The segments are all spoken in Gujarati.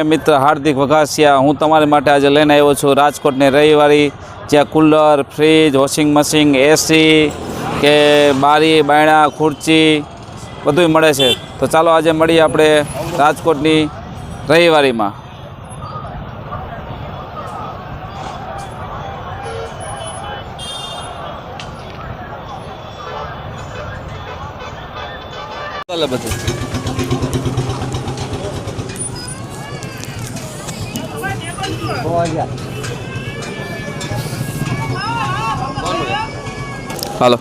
મિત્ર હાર્દિક વઘાસિયા હું તમારી માટે આજે લઈને આવ્યો છું રાજકોટની રવિવારી, જ્યાં કુલર, ફ્રીજ, વોશિંગ મશીન, એસી કે બારી બાયણા ખુરચી બધું મળે છે. તો ચાલો આજે મળીએ આપણે રાજકોટની રવિવારીમાં. ચાલો બધું હાલો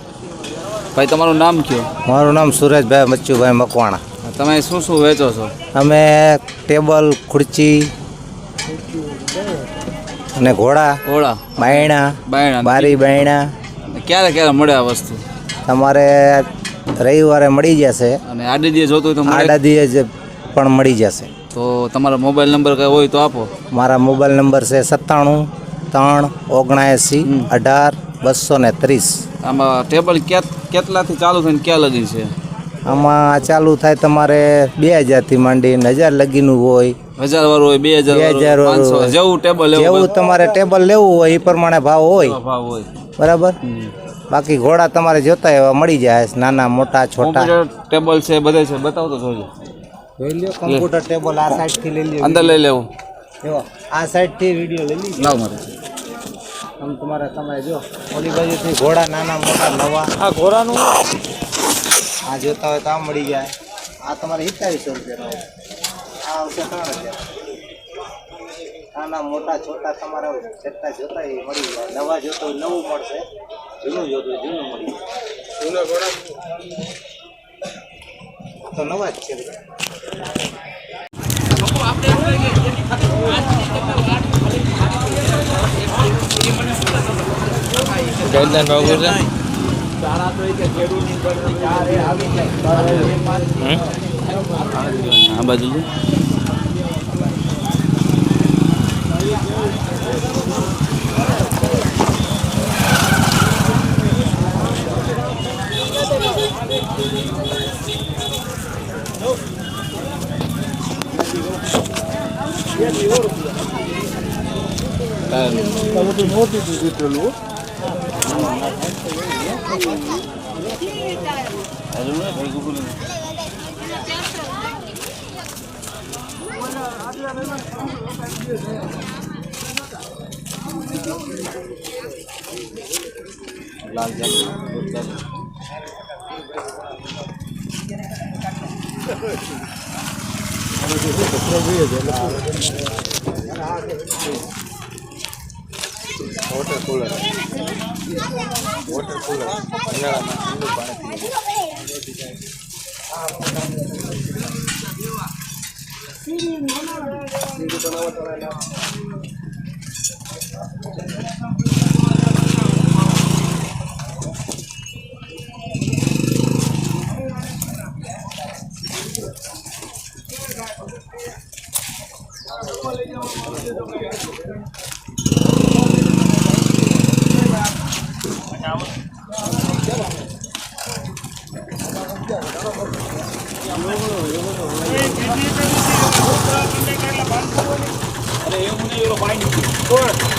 ભાઈ, તમારું નામ કયો? મારું નામ સુરેશભાઈ મચ્છુભાઈ મકવાણા. તમે શું શું વેચો છો? અમે ટેબલ, ખુરચી અને ઘોડા, બાયણા, બારી બાયણા. ક્યારે ક્યારે મળે આ વસ્તુ? તમારે રવિવારે મળી જશે અને આડા દિવસે જોતું હોય તો આડા દિવસે પણ મળી જશે. તો તમારો મોબાઈલ નંબર કઈ હોય તો આપો. મારા મોબાઈલ નંબર છે 97 3 79 18 230. આમાં ટેબલ કેટલાથી ચાલુ થઈને ક્યાં લગી છે? આમાં ચાલુ થાય તમારે 2000 થી માંડીને 1000 લગીનું હોય. 1000 વાળું હોય, 2000 વાળું, જેવું ટેબલ જેવું તમારે ટેબલ લેવું હોય એ પ્રમાણે ભાવ હોય. બરાબર. બાકી ઘોડા તમારે જોતા એવા મળી જાય, નાના મોટા છોટા. ટેબલ છે બધે છે, બતાવો તો જોજો. જોઈ લ્યો કમ્પ્યુટર ટેબલ આ સાઈડ થી લઈ લ્યો, અંદર લઈ લેવું. જો આ સાઈડ થી વિડિયો લઈ લીધો. લાવ મારે આમ તમારે તમે જો ઓલી બાજુથી ઘોડા નાના મોટા નવા. આ ઘોડાનું આ જોતા હોય તો આ મળી જાય. આ તમારે 2700 રૂપિયાનો. આ આવશે 3000. નાના મોટા છોટા તમારે જેટલા જોતા એ મળી જાય. નવા જોતો હોય નવું મળશે, જૂનું જોતો હોય જૂનું મળી જાય. જૂના ઘોડા તો નવા જ છે. આ બાજુ લાલ વોટર કુલર અરે એવું નહીં,